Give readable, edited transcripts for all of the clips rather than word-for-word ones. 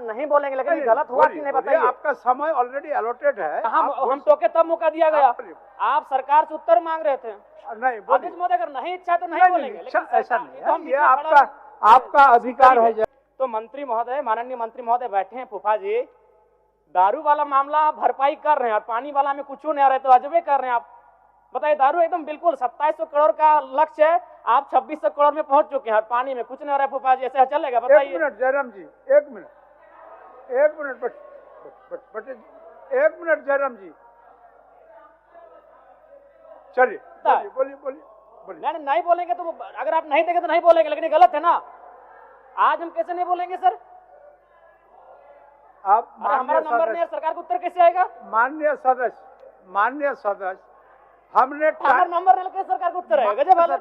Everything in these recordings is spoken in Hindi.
नहीं बोलेंगे, लेकिन गलत हुआ कि नहीं बताइए। आपका समय ऑलरेडी अलॉटेड है। हम टोके तब मौका दिया गया। आप सरकार से उत्तर मांग रहे थे। नहीं अध्यक्ष महोदय, अगर नहीं इच्छा तो नहीं बोलेंगे, लेकिन ऐसा नहीं है, ये आपका अधिकार है। तो मंत्री महोदय, माननीय मंत्री महोदय बैठे हैं फूफा जी, दारू वाला मामला भरपाई कर रहे हैं और पानी वाला में कुछ नहीं आ रहे, तो अजबे कर रहे हैं आप। बताइए, दारू एकदम बिल्कुल 2700 करोड़ का लक्ष्य है, आप 2600 करोड़ में पहुंच चुके हैं और पानी में कुछ नहीं आ रहा है फूफा जी, ऐसा चलेगा? बताइए। 1 minute Jayram ji, 1 minute, 1 minute, but 1 minute Jayram ji, चलिए बोलिए। नहीं बोलेंगे तो अगर आप नहीं देंगे तो नहीं बोलेंगे, लेकिन गलत है ना। आज हम कैसे नहीं बोलेंगे सर? आप हमारा नंबर नहीं है, सरकार को उत्तर कैसे आएगा? माननीय सदस्य, हमने नंबर नहीं, सरकार को उत्तर आएगा? गजब वाला।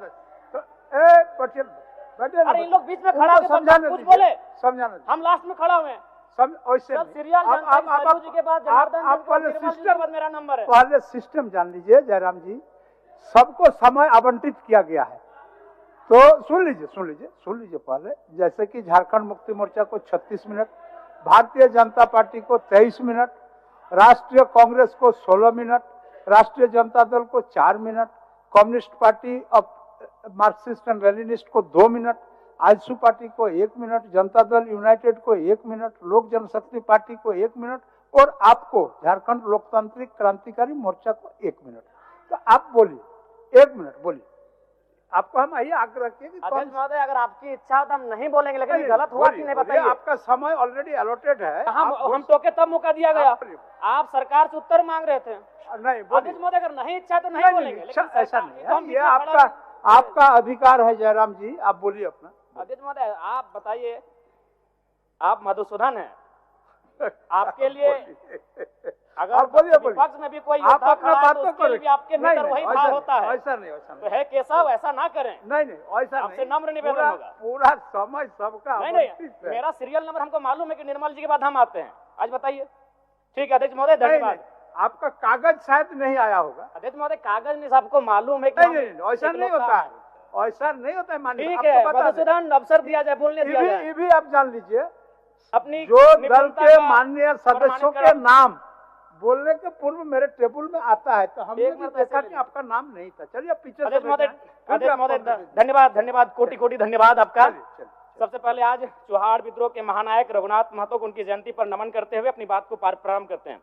अरे इन लोग बीच में खड़ा होकर कुछ बोले, समझाना। हम लास्ट में खड़ा हुए हैं। मेरा नंबर है। पहले सिस्टम जान लीजिए जयराम जी, सबको समय आवंटित किया गया है, तो सुन लीजिए पहले। जैसे कि झारखंड मुक्ति मोर्चा को 36 मिनट, भारतीय जनता पार्टी को 23 मिनट, राष्ट्रीय कांग्रेस को 16 मिनट, राष्ट्रीय जनता दल को 4 minute, communist party of Marxist and Leninist को 2 मिनट, आजसू पार्टी को 1 मिनट, जनता दल यूनाइटेड को 1 मिनट, लोक जनशक्ति पार्टी को 1 मिनट और आपको झारखंड लोकतांत्रिक क्रांतिकारी मोर्चा को 1 मिनट। तो आप बोलिए, 1 मिनट बोलिए। आपको हम यही आग्रह किए कि अध्यक्ष महोदय, अगर आपकी इच्छा हो तो हम नहीं बोलेंगे, लेकिन गलत हुआ कि नहीं बताइए। आपका समय ऑलरेडी अलॉटेड है। हम टोके तब मौका दिया गया। आप सरकार से उत्तर मांग रहे थे। नहीं अध्यक्ष महोदय, अगर नहीं इच्छा तो नहीं बोलेंगे, ऐसा नहीं है, ये आपका अधिकार है जयराम जी, आप बोलिए अपना। अध्यक्ष महोदय, आप बताइए, आप मधुसूदन हैं, आपके लिए अगर विपक्ष में भी कोई योद्धा खड़ा है तो उसके लिए भी आपके भीतर वही भाव होता है। ऐसा नहीं तो है केशव, ऐसा ना करें। नहीं ऐसा नहीं, आपसे नम्र निवेदन होगा। पूरा समय सबका नहीं, मेरा सीरियल नंबर हमको मालूम है कि निर्मल जी के बाद हम आते हैं। आज बताइए। ठीक है अध्यक्ष महोदय, धन्यवाद। आपका कागज शायद नहीं आया होगा। अध्यक्ष महोदय, कागज नहीं, सबको मालूम है कि नहीं, ऐसा नहीं होता है, ऐसा नहीं होता है। मानिए, ठीक है, मधुसूदन अवसर दिया जाए, बोलने दिया जाए। ये भी आप जान लीजिए, अपनी जो दल के माननीय सदस्यों के नाम बोलने के पूर्व मेरे टेबल में आता है, तो हमने भी देखा कि आपका नाम नहीं था। चलिए पीछे से। धन्यवाद, कोटि धन्यवाद आपका। सबसे पहले आज चौहाड़ विद्रोह के महानायक रघुनाथ महतो को उनकी जयंती पर नमन करते हुए अपनी बात को प्रारंभ करते हैं।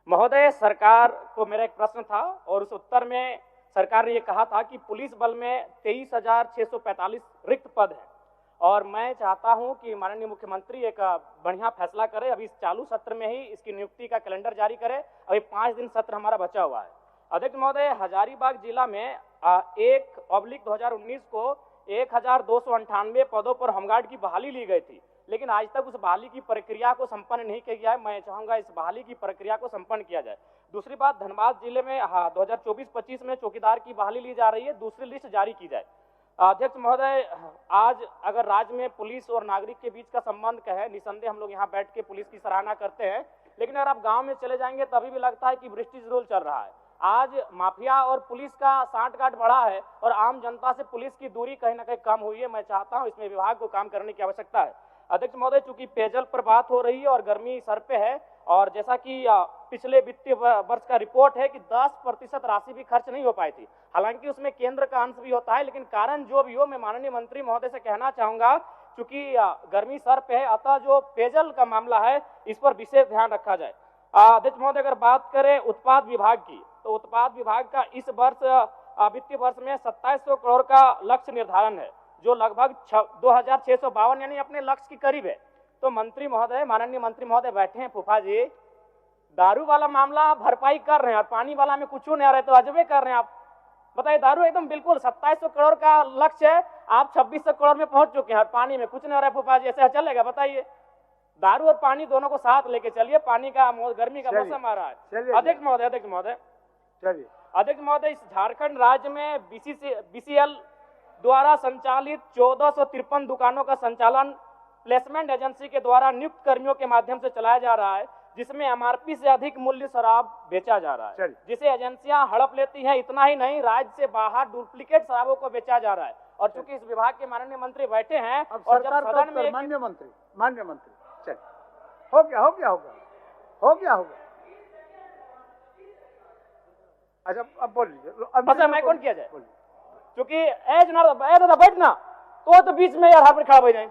महोदय, सरकार को मेरा एक प्रश्न था और उस उत्तर में सरकार ने ये कहा था कि पुलिस बल में 23,645 रिक्त पद है और मैं चाहता हूं कि माननीय मुख्यमंत्री एक बढ़िया फैसला करे, अभी इस चालू सत्र में ही इसकी नियुक्ति का कैलेंडर जारी करे। अभी 5 दिन सत्र हमारा बचा हुआ है। अध्यक्ष महोदय, हजारीबाग जिला में 1/2019 को 1298 पदों पर होमगार्ड की बहाली ली गई थी, लेकिन आज तक उस बहाली की प्रक्रिया को संपन्न नहीं किया गया है। मैं चाहूंगा इस बहाली की प्रक्रिया को संपन्न किया जाए। दूसरी बात, धनबाद जिले में 2024-25 में चौकीदार की बहाली ली जा रही है, दूसरी लिस्ट जारी की जाए। अध्यक्ष महोदय, आज अगर राज्य में पुलिस और नागरिक के बीच का संबंध कहे, निसंदेह हम लोग यहाँ बैठ के पुलिस की सराहना करते हैं, लेकिन अगर आप गांव में चले जाएंगे तभी भी लगता है कि ब्रिटिश रूल चल रहा है। आज माफिया और पुलिस का सांठगांठ बढ़ा है और आम जनता से पुलिस की दूरी कहीं ना कहीं कम हुई है। मैं चाहता हूं इसमें विभाग को काम करने की आवश्यकता है। अध्यक्ष महोदय, चूंकि पेयजल पर बात हो रही है और गर्मी सर पे है, और जैसा कि पिछले वित्तीय वर्ष का रिपोर्ट है कि 10% राशि भी खर्च नहीं हो पाई थी, हालांकि उसमें केंद्र का अंश भी होता है, लेकिन कारण जो भी हो, मैं माननीय मंत्री महोदय से कहना चाहूंगा, चूंकि गर्मी सर पे है, अतः जो पेयजल का मामला है इस पर विशेष ध्यान रखा जाए। अध्यक्ष महोदय, अगर बात करें उत्पाद विभाग की, तो उत्पाद विभाग का इस वर्ष वित्तीय वर्ष में 2700 करोड़ का लक्ष्य निर्धारण है, जो लगभग 2652 यानी अपने लक्ष्य के करीब है। तो मंत्री महोदय, माननीय मंत्री महोदय बैठे हैं फूफा जी, दारू वाला मामला भरपाई कर रहे हैं और पानी वाला में कुछ नहीं आ रहे, तो अजबे कर रहे हैं आप। बताइए, दारू एकदम बिल्कुल 2700 करोड़ का लक्ष्य है, आप 2600 करोड़ में पहुंच चुके हैं और पानी में कुछ नहीं आ रहा है फूफा जी, ऐसा चलेगा? बताइए। दारू और पानी दोनों को साथ लेके चलिए, पानी का गर्मी का मौसम आ रहा है। अध्यक्ष महोदय, इस झारखंड राज्य में BCL द्वारा संचालित 1453 दुकानों का संचालन प्लेसमेंट एजेंसी के द्वारा नियुक्त कर्मियों के माध्यम से चलाया जा रहा है, जिसमें MRP से अधिक मूल्य शराब बेचा जा रहा है, जिसे एजेंसियां हड़प लेती हैं। इतना ही नहीं, राज्य से बाहर डुप्लीकेट शराबों को बेचा जा रहा है। और चूंकि इस विभाग के माननीय मंत्री बैठे हैं और जब सदन में माननीय मंत्री चलिए, हो गया हो गया हो गया हो गया हो गया। अच्छा अब बोल लीजिए। अच्छा मैं कौन किया जाए, क्योंकि एज ना दादा बैठना तो बीच में यार हर पर खड़ा हो जाए।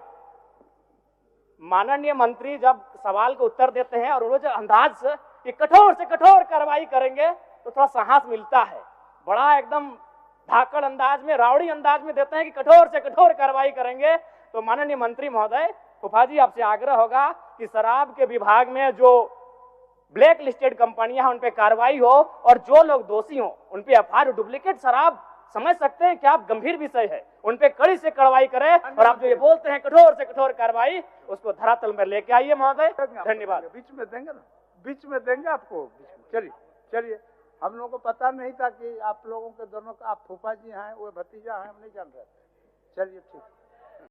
माननीय मंत्री जब सवाल का उत्तर देते हैं और वो जो अंदाज से कठोर कार्रवाई करेंगे तो थोड़ा साहस मिलता है। बड़ा एकदम धाकड़ अंदाज में, रावड़ी अंदाज में देते हैं कि कठोर से कठोर कार्रवाई करेंगे। तो माननीय मंत्री महोदय, फूफा जी आपसे आग्रह होगा कि शराब के विभाग में जो ब्लैक लिस्टेड कंपनियां हैं उन पे कार्रवाई हो और जो लोग दोषी हो उन पे एफआईआर। डुप्लीकेट शराब समझ सकते हैं कि आप गंभीर विषय है, उन पे कड़ी से कार्रवाई करें और आप जो ये बोलते हैं कठोर से कठोर कार्रवाई, उसको धरातल में लेके आइए महोदय। धन्यवाद। बीच में देंगे ना, बीच में देंगे आपको। चलिए चलिए, हम लोगों को पता नहीं था कि आप लोगों के दोनों का, आप फूफा जी हैं वो भतीजा हैं, हम नहीं जान रहे थे। चलिए ठीक।